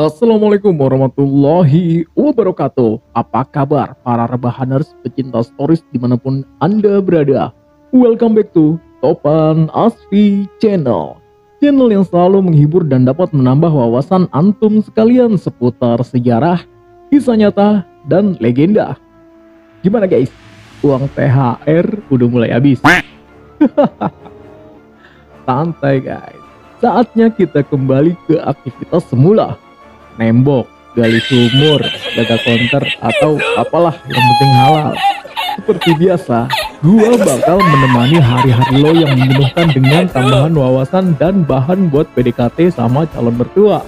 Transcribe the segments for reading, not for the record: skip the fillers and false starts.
Assalamualaikum warahmatullahi wabarakatuh. Apa kabar para rebahaners pecinta stories dimanapun Anda berada? Welcome back to Topan Asfi Channel. Channel yang selalu menghibur dan dapat menambah wawasan antum sekalian seputar sejarah, kisah nyata, dan legenda. Gimana guys? Uang THR udah mulai habis? Santai guys. Saatnya kita kembali ke aktivitas semula. Nembok, gali sumur, jaga counter, atau apalah yang penting halal. Seperti biasa, gua bakal menemani hari-hari lo yang mempenuhkan dengan tambahan wawasan dan bahan buat PDKT sama calon mertua.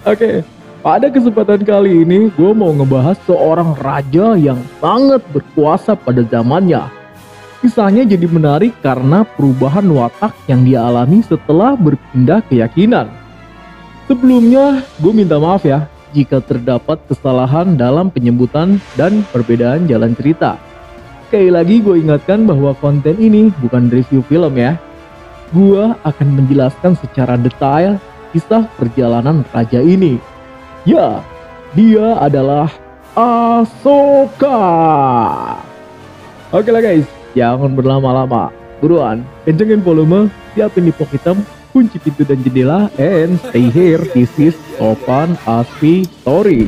Oke, pada kesempatan kali ini gue mau ngebahas seorang raja yang sangat berkuasa pada zamannya. Kisahnya jadi menarik karena perubahan watak yang dia alami setelah berpindah keyakinan. Sebelumnya, gue minta maaf ya jika terdapat kesalahan dalam penyebutan dan perbedaan jalan cerita. Sekali lagi gue ingatkan bahwa konten ini bukan review film ya. Gue akan menjelaskan secara detail kisah perjalanan raja ini. Ya, dia adalah Asoka. Oke lah guys, jangan berlama-lama. Buruan, kencengin volume, siapin nipok hitam, kunci pintu dan jendela, and stay here. This is Topan Asfi Story.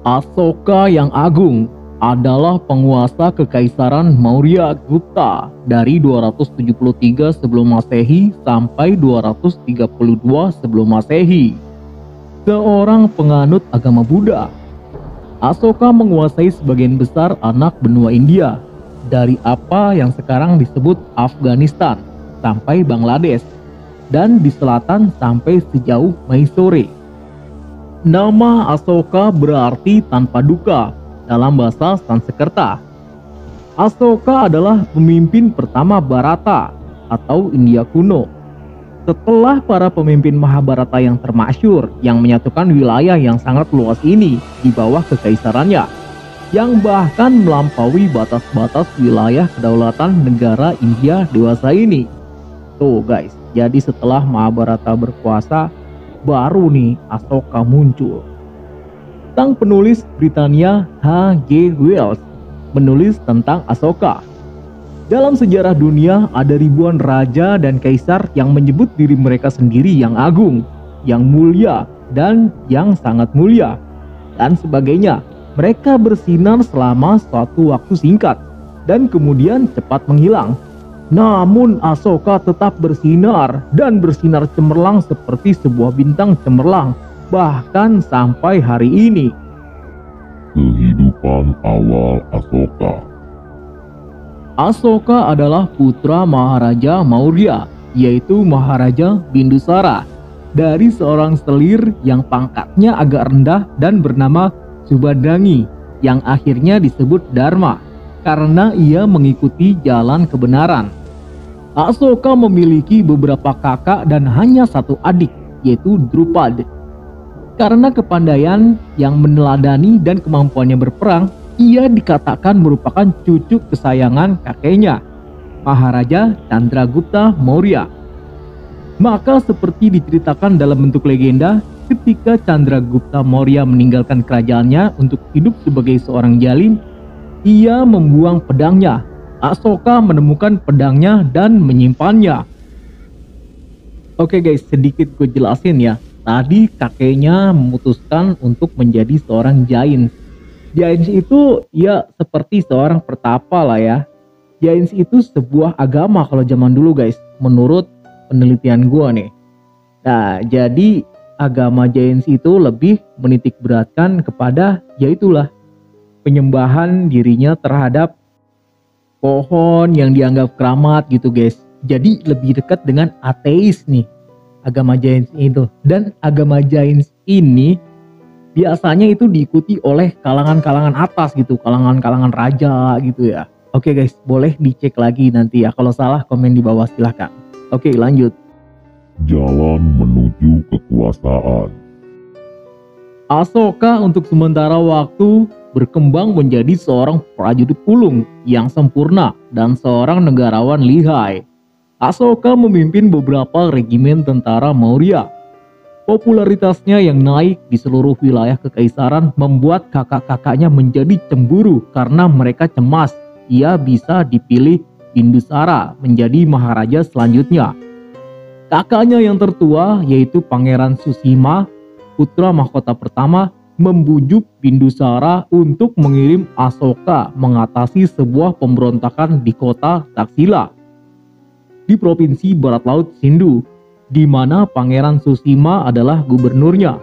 Asoka yang agung adalah penguasa kekaisaran Maurya Gupta dari 273 sebelum Masehi sampai 232 sebelum Masehi. Seorang penganut agama Buddha, Asoka menguasai sebagian besar anak benua India dari apa yang sekarang disebut Afghanistan sampai Bangladesh dan di selatan sampai sejauh Mysore. Nama Asoka berarti tanpa duka dalam bahasa Sanskerta. Asoka adalah pemimpin pertama Bharata atau India kuno. Setelah para pemimpin Mahabharata yang termasyhur yang menyatukan wilayah yang sangat luas ini di bawah kekaisarannya, yang bahkan melampaui batas-batas wilayah kedaulatan negara India dewasa ini. Tuh guys, jadi setelah Mahabharata berkuasa, baru nih Asoka muncul. Sang penulis Britania H.G. Wells menulis tentang Asoka. Dalam sejarah dunia ada ribuan raja dan kaisar yang menyebut diri mereka sendiri yang agung, yang mulia, dan yang sangat mulia, dan sebagainya. Mereka bersinar selama suatu waktu singkat dan kemudian cepat menghilang. Namun Asoka tetap bersinar dan bersinar cemerlang seperti sebuah bintang cemerlang bahkan sampai hari ini. Kehidupan awal Asoka. Asoka adalah putra Maharaja Maurya, yaitu Maharaja Bindusara, dari seorang selir yang pangkatnya agak rendah dan bernama Subadrangi, yang akhirnya disebut Dharma karena ia mengikuti jalan kebenaran. Asoka memiliki beberapa kakak dan hanya satu adik, yaitu Drupad. Karena kepandaian yang meneladani dan kemampuannya berperang, ia dikatakan merupakan cucu kesayangan kakeknya, Maharaja Chandragupta Maurya. Maka seperti diceritakan dalam bentuk legenda, ketika Chandragupta Maurya meninggalkan kerajaannya untuk hidup sebagai seorang jalim, ia membuang pedangnya. Asoka menemukan pedangnya dan menyimpannya. Oke guys, sedikit gue jelasin ya. Tadi kakeknya memutuskan untuk menjadi seorang Jains. Jains itu ya seperti seorang pertapa lah ya. Jains itu sebuah agama kalau zaman dulu guys, menurut penelitian gua nih. Nah, jadi agama Jains itu lebih menitik beratkan kepada yaitulah penyembahan dirinya terhadap pohon yang dianggap keramat gitu guys. Jadi lebih dekat dengan ateis nih agama Jains itu. Dan agama Jains ini biasanya itu diikuti oleh kalangan-kalangan atas gitu, kalangan-kalangan raja gitu ya. Oke guys, boleh dicek lagi nanti ya, kalau salah komen di bawah silahkan. Oke lanjut. jalan menuju kekuasaan. Asoka untuk sementara waktu berkembang menjadi seorang prajurit ulung yang sempurna dan seorang negarawan lihai. Asoka memimpin beberapa regimen tentara Maurya. Popularitasnya yang naik di seluruh wilayah kekaisaran membuat kakak-kakaknya menjadi cemburu karena mereka cemas ia bisa dipilih Bindusara menjadi maharaja selanjutnya. Kakaknya yang tertua yaitu Pangeran Susima, putra mahkota pertama, membujuk Bindusara untuk mengirim Asoka mengatasi sebuah pemberontakan di kota Taksila di provinsi Barat Laut Sindu, di mana Pangeran Susima adalah gubernurnya.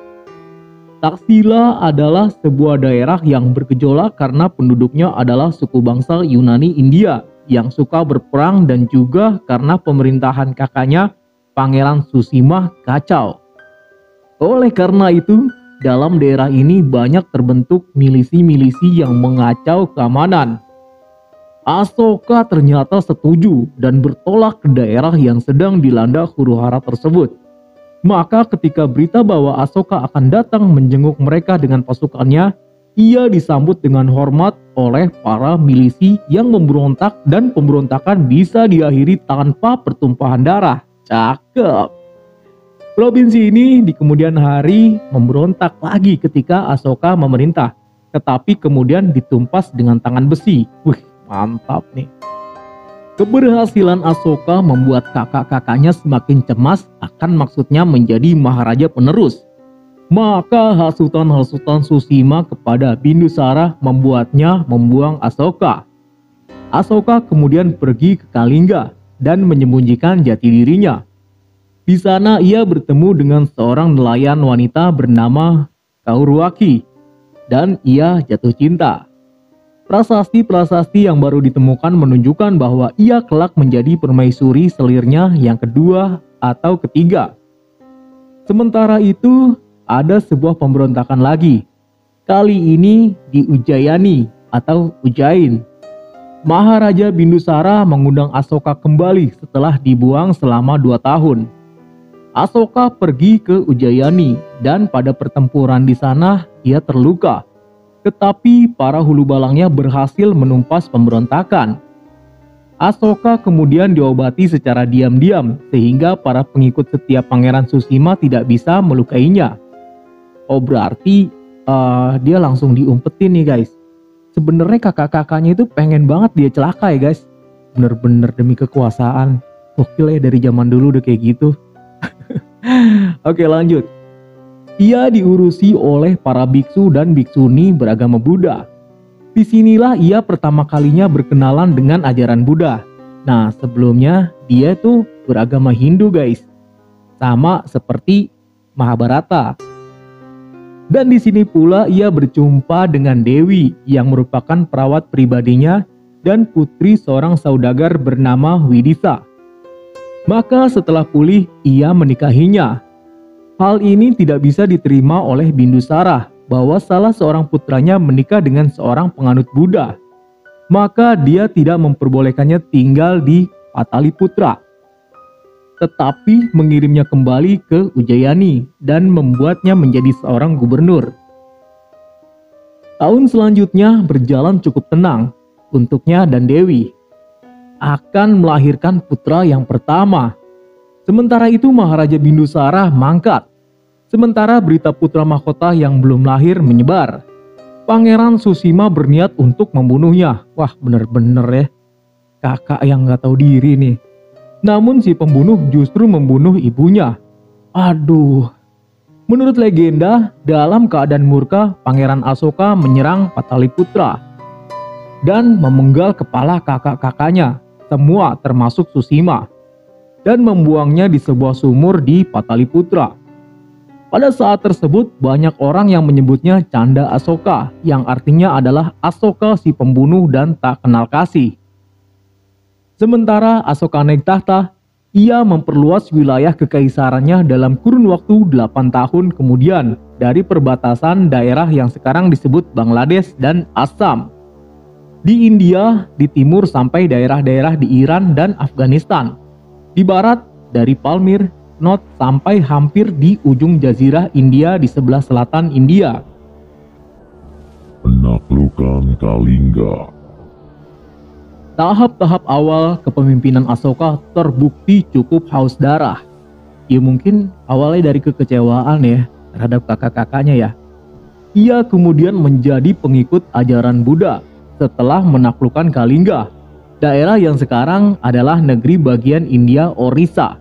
Taksila adalah sebuah daerah yang bergejolak karena penduduknya adalah suku bangsa Yunani India yang suka berperang dan juga karena pemerintahan kakaknya Pangeran Susima kacau. Oleh karena itu, dalam daerah ini banyak terbentuk milisi-milisi yang mengacau keamanan. Asoka ternyata setuju dan bertolak ke daerah yang sedang dilanda huru-hara tersebut. Maka ketika berita bahwa Asoka akan datang menjenguk mereka dengan pasukannya, ia disambut dengan hormat oleh para milisi yang memberontak dan pemberontakan bisa diakhiri tanpa pertumpahan darah. Cakep. Provinsi ini di kemudian hari memberontak lagi ketika Asoka memerintah, tetapi kemudian ditumpas dengan tangan besi. Wih, mantap nih. Keberhasilan Asoka membuat kakak-kakaknya semakin cemas akan maksudnya menjadi maharaja penerus. Maka hasutan-hasutan Susima kepada Bindusara membuatnya membuang Asoka. Asoka kemudian pergi ke Kalingga dan menyembunyikan jati dirinya. Di sana ia bertemu dengan seorang nelayan wanita bernama Kauruwaki dan ia jatuh cinta. Prasasti-prasasti yang baru ditemukan menunjukkan bahwa ia kelak menjadi permaisuri selirnya yang kedua atau ketiga. Sementara itu, ada sebuah pemberontakan lagi. Kali ini di Ujjayani atau Ujjain. Maharaja Bindusara mengundang Asoka kembali setelah dibuang selama 2 tahun. Asoka pergi ke Ujjayani dan pada pertempuran di sana ia terluka. Tetapi para hulu balangnya berhasil menumpas pemberontakan. Asoka kemudian diobati secara diam-diam sehingga para pengikut setia Pangeran Susima tidak bisa melukainya. Oh berarti dia langsung diumpetin nih guys. Sebenarnya kakak-kakaknya itu pengen banget dia celaka ya guys. Bener-bener demi kekuasaan. Gokil ya dari zaman dulu udah kayak gitu. Oke lanjut. Ia diurusi oleh para biksu dan biksuni beragama Buddha. Disinilah ia pertama kalinya berkenalan dengan ajaran Buddha. Nah sebelumnya dia tuh beragama Hindu guys. Sama seperti Mahabharata. Dan di sini pula ia berjumpa dengan Dewi yang merupakan perawat pribadinya dan putri seorang saudagar bernama Widisa. Maka setelah pulih ia menikahinya. Hal ini tidak bisa diterima oleh Bindusara bahwa salah seorang putranya menikah dengan seorang penganut Buddha. Maka dia tidak memperbolehkannya tinggal di Pataliputra, tetapi mengirimnya kembali ke Ujjayani dan membuatnya menjadi seorang gubernur. Tahun selanjutnya berjalan cukup tenang untuknya dan Dewi. Akan melahirkan putra yang pertama. Sementara itu Maharaja Bindusara mangkat. Sementara berita putra mahkota yang belum lahir menyebar. Pangeran Susima berniat untuk membunuhnya. Wah bener-bener ya. Kakak yang gak tahu diri nih. Namun si pembunuh justru membunuh ibunya. Aduh. Menurut legenda, dalam keadaan murka, Pangeran Asoka menyerang Pataliputra dan memenggal kepala kakak-kakaknya, semua termasuk Susima, dan membuangnya di sebuah sumur di Pataliputra. Pada saat tersebut banyak orang yang menyebutnya Canda Asoka, yang artinya adalah Asoka si pembunuh dan tak kenal kasih. Sementara Asoka naik tahta, ia memperluas wilayah kekaisarannya dalam kurun waktu 8 tahun kemudian dari perbatasan daerah yang sekarang disebut Bangladesh dan Assam. Di India, di timur sampai daerah-daerah di Iran dan Afghanistan. Di barat dari Palmir knot sampai hampir di ujung jazirah India di sebelah selatan India. Penaklukan Kalingga. Tahap-tahap awal kepemimpinan Asoka terbukti cukup haus darah. Ya mungkin awalnya dari kekecewaan ya terhadap kakak-kakaknya ya. Ia kemudian menjadi pengikut ajaran Buddha setelah menaklukkan Kalingga, daerah yang sekarang adalah negeri bagian India Orissa.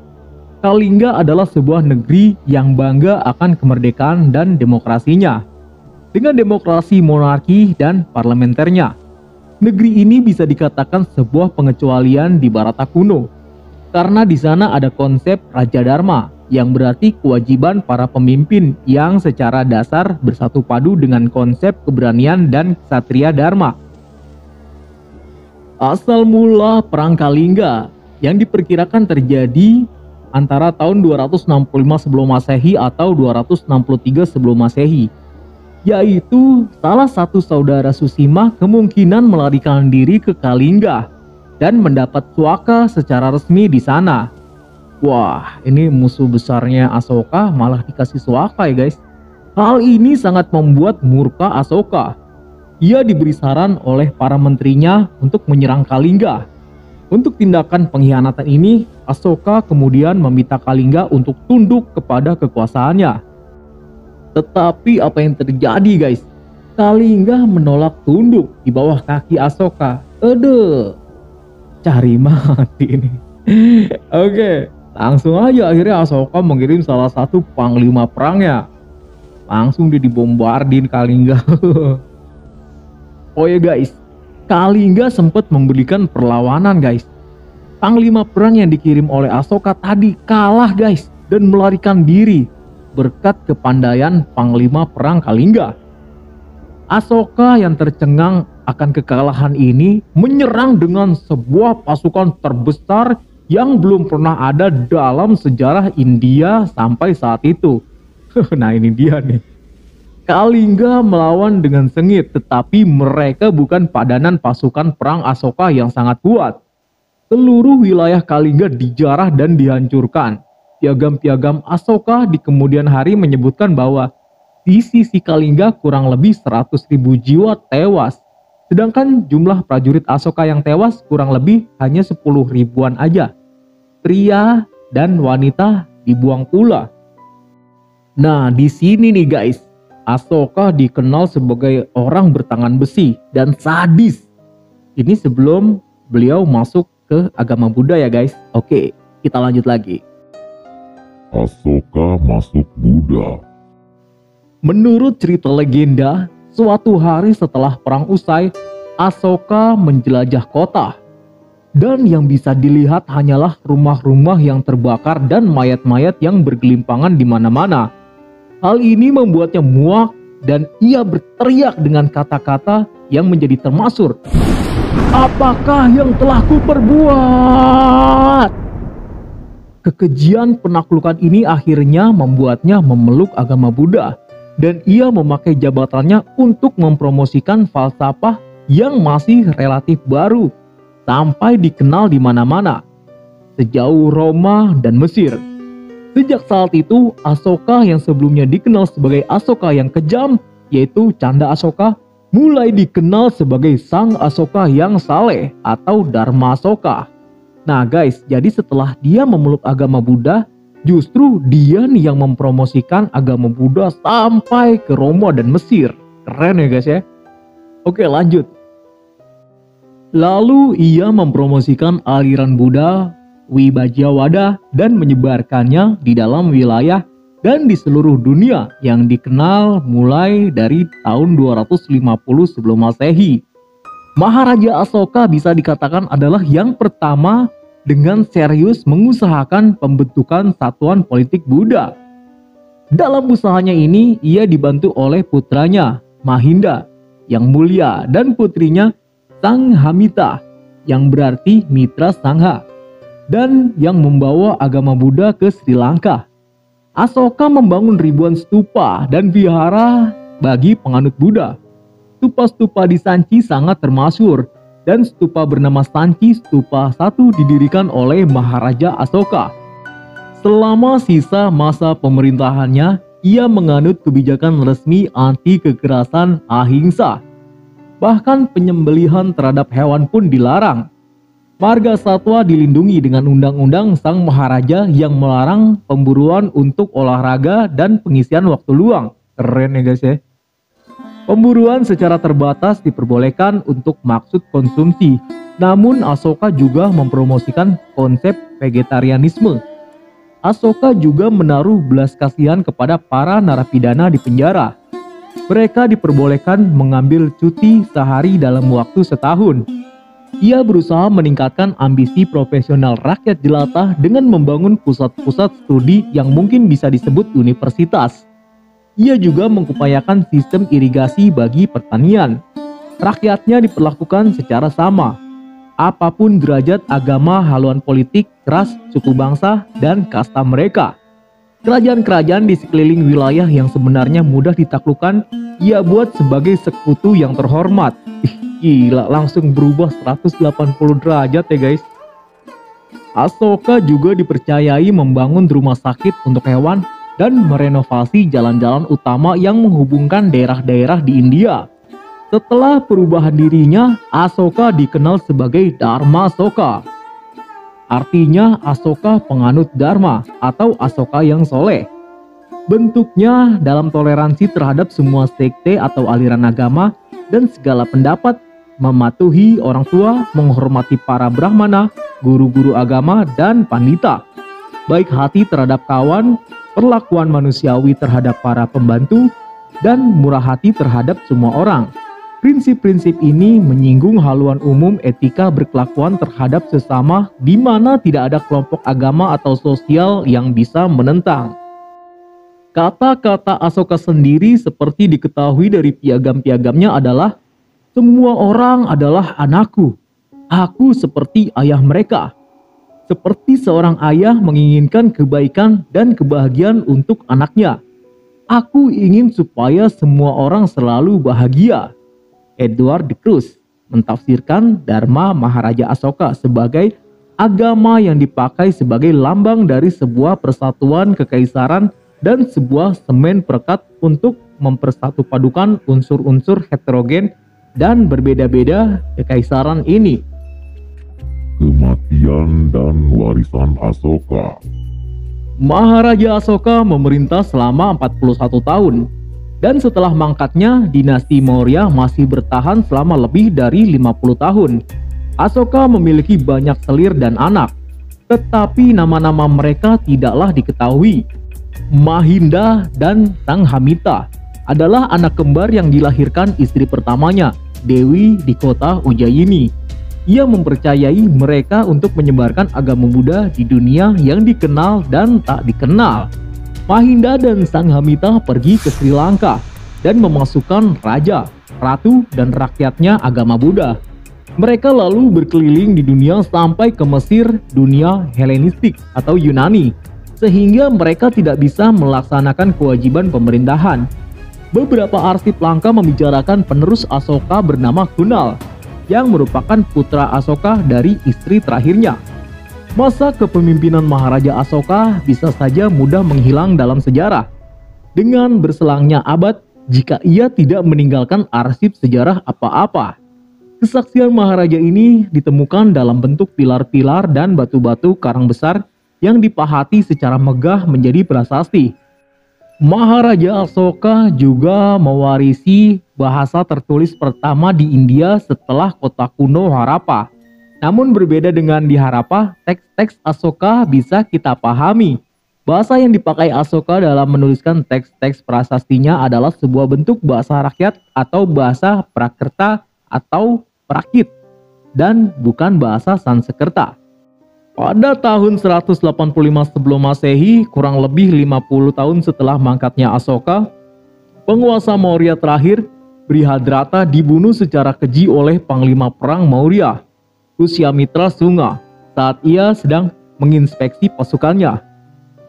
Kalingga adalah sebuah negeri yang bangga akan kemerdekaan dan demokrasinya, dengan demokrasi monarki dan parlementernya. Negeri ini bisa dikatakan sebuah pengecualian di Bharata kuno, karena di sana ada konsep Raja Dharma, yang berarti kewajiban para pemimpin yang secara dasar bersatu padu dengan konsep keberanian dan Ksatria Dharma. Asal mula Perang Kalingga yang diperkirakan terjadi antara tahun 265 sebelum Masehi atau 263 sebelum Masehi, yaitu salah satu saudara Susima kemungkinan melarikan diri ke Kalingga dan mendapat suaka secara resmi di sana. Wah, ini musuh besarnya Asoka malah dikasih suaka ya guys. Hal ini sangat membuat murka Asoka. Ia diberi saran oleh para menterinya untuk menyerang Kalingga. Untuk tindakan pengkhianatan ini, Asoka kemudian meminta Kalingga untuk tunduk kepada kekuasaannya. Tetapi apa yang terjadi guys? Kalingga menolak tunduk di bawah kaki Asoka. Cari mati ini. Oke, langsung aja akhirnya Asoka mengirim salah satu panglima perangnya. Langsung dia dibombardir Kalingga. Oh ya guys, Kalingga sempat memberikan perlawanan guys. Panglima perang yang dikirim oleh Asoka tadi kalah guys dan melarikan diri berkat kepandaian panglima perang Kalingga. Asoka yang tercengang akan kekalahan ini menyerang dengan sebuah pasukan terbesar yang belum pernah ada dalam sejarah India sampai saat itu. Nah ini dia nih. Kalingga melawan dengan sengit, tetapi mereka bukan padanan pasukan perang Asoka yang sangat kuat. Seluruh wilayah Kalingga dijarah dan dihancurkan. Piagam-piagam Asoka di kemudian hari menyebutkan bahwa di sisi Kalingga kurang lebih 100.000 jiwa tewas. Sedangkan jumlah prajurit Asoka yang tewas kurang lebih hanya 10 ribuan aja. Pria dan wanita dibuang pula. Nah, di sini nih guys, Asoka dikenal sebagai orang bertangan besi dan sadis. Ini sebelum beliau masuk ke agama Buddha ya guys. Oke, kita lanjut lagi. Asoka masuk Buddha. Menurut cerita legenda, suatu hari setelah perang usai, Asoka menjelajah kota. Dan yang bisa dilihat hanyalah rumah-rumah yang terbakar dan mayat-mayat yang bergelimpangan di mana-mana. Hal ini membuatnya muak dan ia berteriak dengan kata-kata yang menjadi termasyhur. Apakah yang telah kuperbuat? Kekejian penaklukan ini akhirnya membuatnya memeluk agama Buddha dan ia memakai jabatannya untuk mempromosikan falsafah yang masih relatif baru sampai dikenal di mana-mana sejauh Roma dan Mesir. Sejak saat itu, Asoka yang sebelumnya dikenal sebagai Asoka yang kejam, yaitu Canda Asoka, mulai dikenal sebagai Sang Asoka yang saleh atau Dharma Asoka. Nah guys, jadi setelah dia memeluk agama Buddha, justru dia nih yang mempromosikan agama Buddha sampai ke Roma dan Mesir. Keren ya guys ya. Oke lanjut. Lalu ia mempromosikan aliran Buddha Vibhajyawada dan menyebarkannya di dalam wilayah dan di seluruh dunia yang dikenal mulai dari tahun 250 sebelum Masehi. Maharaja Asoka bisa dikatakan adalah yang pertama dengan serius mengusahakan pembentukan satuan politik Buddha. Dalam usahanya ini, ia dibantu oleh putranya Mahinda yang mulia dan putrinya Sanghamita yang berarti mitra Sangha dan yang membawa agama Buddha ke Sri Lanka. Asoka membangun ribuan stupa dan vihara bagi penganut Buddha. Stupa-stupa di Sanchi sangat termasyhur dan stupa bernama Sanchi Stupa 1 didirikan oleh Maharaja Asoka. Selama sisa masa pemerintahannya, ia menganut kebijakan resmi anti kekerasan ahimsa. Bahkan penyembelihan terhadap hewan pun dilarang. Marga satwa dilindungi dengan undang-undang Sang Maharaja yang melarang pemburuan untuk olahraga dan pengisian waktu luang. Keren ya guys ya. Pemburuan secara terbatas diperbolehkan untuk maksud konsumsi. Namun Asoka juga mempromosikan konsep vegetarianisme. Asoka juga menaruh belas kasihan kepada para narapidana di penjara. Mereka diperbolehkan mengambil cuti sehari dalam waktu setahun. Ia berusaha meningkatkan ambisi profesional rakyat jelata dengan membangun pusat-pusat studi yang mungkin bisa disebut universitas. Ia juga mengupayakan sistem irigasi bagi pertanian. Rakyatnya diperlakukan secara sama. Apapun derajat agama, haluan politik, ras, suku bangsa, dan kasta mereka. Kerajaan-kerajaan di sekeliling wilayah yang sebenarnya mudah ditaklukkan, ia buat sebagai sekutu yang terhormat. Gila, langsung berubah 180 derajat ya guys. Asoka juga dipercayai membangun rumah sakit untuk hewan dan merenovasi jalan-jalan utama yang menghubungkan daerah-daerah di India. Setelah perubahan dirinya, Asoka dikenal sebagai Dharma-soka. Artinya Asoka penganut Dharma atau Asoka yang soleh. Bentuknya dalam toleransi terhadap semua sekte atau aliran agama dan segala pendapat, mematuhi orang tua, menghormati para brahmana, guru-guru agama, dan pandita. Baik hati terhadap kawan, perlakuan manusiawi terhadap para pembantu, dan murah hati terhadap semua orang. Prinsip-prinsip ini menyinggung haluan umum etika berkelakuan terhadap sesama di mana tidak ada kelompok agama atau sosial yang bisa menentang. Kata-kata Asoka sendiri seperti diketahui dari piagam-piagamnya adalah semua orang adalah anakku. Aku seperti ayah mereka. Seperti seorang ayah menginginkan kebaikan dan kebahagiaan untuk anaknya. Aku ingin supaya semua orang selalu bahagia. Edward de Cruz mentafsirkan Dharma Maharaja Asoka sebagai agama yang dipakai sebagai lambang dari sebuah persatuan kekaisaran dan sebuah semen perekat untuk mempersatupadukan unsur-unsur heterogen dan berbeda-beda kekaisaran ini. Kematian dan warisan Asoka. Maharaja Asoka memerintah selama 41 tahun. Dan setelah mangkatnya, dinasti Maurya masih bertahan selama lebih dari 50 tahun. Asoka memiliki banyak selir dan anak, tetapi nama-nama mereka tidaklah diketahui. Mahinda dan Sanghamita adalah anak kembar yang dilahirkan istri pertamanya, Dewi, di kota Ujjayini. Ia mempercayai mereka untuk menyebarkan agama Buddha di dunia yang dikenal dan tak dikenal. Mahinda dan Sanghamita pergi ke Sri Lanka dan memasukkan raja, ratu, dan rakyatnya agama Buddha. Mereka lalu berkeliling di dunia sampai ke Mesir, dunia Helenistik atau Yunani, sehingga mereka tidak bisa melaksanakan kewajiban pemerintahan. Beberapa arsip langka membicarakan penerus Asoka bernama Kunal, yang merupakan putra Asoka dari istri terakhirnya. Masa kepemimpinan Maharaja Asoka bisa saja mudah menghilang dalam sejarah. Dengan berselangnya abad, jika ia tidak meninggalkan arsip sejarah apa-apa. Kesaksian Maharaja ini ditemukan dalam bentuk pilar-pilar dan batu-batu karang besar yang dipahati secara megah menjadi prasasti. Maharaja Asoka juga mewarisi bahasa tertulis pertama di India setelah kota kuno Harappa. Namun berbeda dengan di Harappa, teks-teks Asoka bisa kita pahami. Bahasa yang dipakai Asoka dalam menuliskan teks-teks prasastinya adalah sebuah bentuk bahasa rakyat atau bahasa Prakrta atau Prakrit, dan bukan bahasa Sanskerta. Pada tahun 185 sebelum Masehi, kurang lebih 50 tahun setelah mangkatnya Asoka, penguasa Maurya terakhir, Brihadrata, dibunuh secara keji oleh Panglima Perang Maurya, Pushyamitra Sunga, saat ia sedang menginspeksi pasukannya.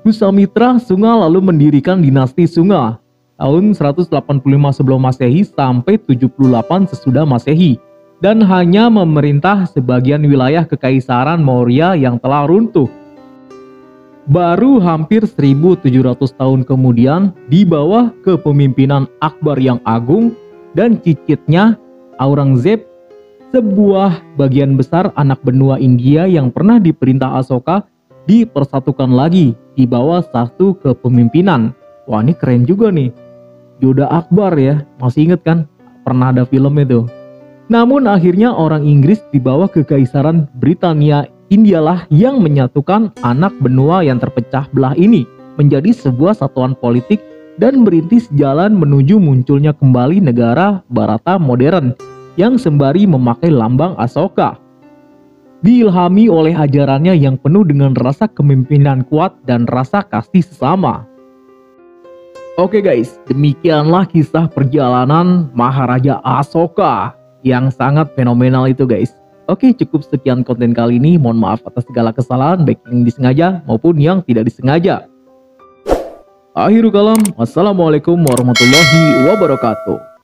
Pushyamitra Sunga lalu mendirikan dinasti Sunga tahun 185 sebelum Masehi sampai 78 sesudah Masehi, dan hanya memerintah sebagian wilayah kekaisaran Maurya yang telah runtuh. Baru hampir 1700 tahun kemudian, di bawah kepemimpinan Akbar yang agung dan cicitnya Aurangzeb, sebuah bagian besar anak benua India yang pernah diperintah Asoka dipersatukan lagi di bawah satu kepemimpinan. Wah, ini keren juga nih. Yoda Akbar ya, masih inget kan? Pernah ada film itu. Namun akhirnya orang Inggris di bawah kekaisaran Britania Indialah yang menyatukan anak benua yang terpecah belah ini menjadi sebuah satuan politik dan merintis jalan menuju munculnya kembali negara Bharata modern yang sembari memakai lambang Asoka. Diilhami oleh ajarannya yang penuh dengan rasa kepemimpinan kuat dan rasa kasih sesama. Oke guys, demikianlah kisah perjalanan Maharaja Asoka yang sangat fenomenal itu guys. Oke, cukup sekian konten kali ini. Mohon maaf atas segala kesalahan, baik yang disengaja maupun yang tidak disengaja. Akhirul kalam, wassalamualaikum warahmatullahi wabarakatuh.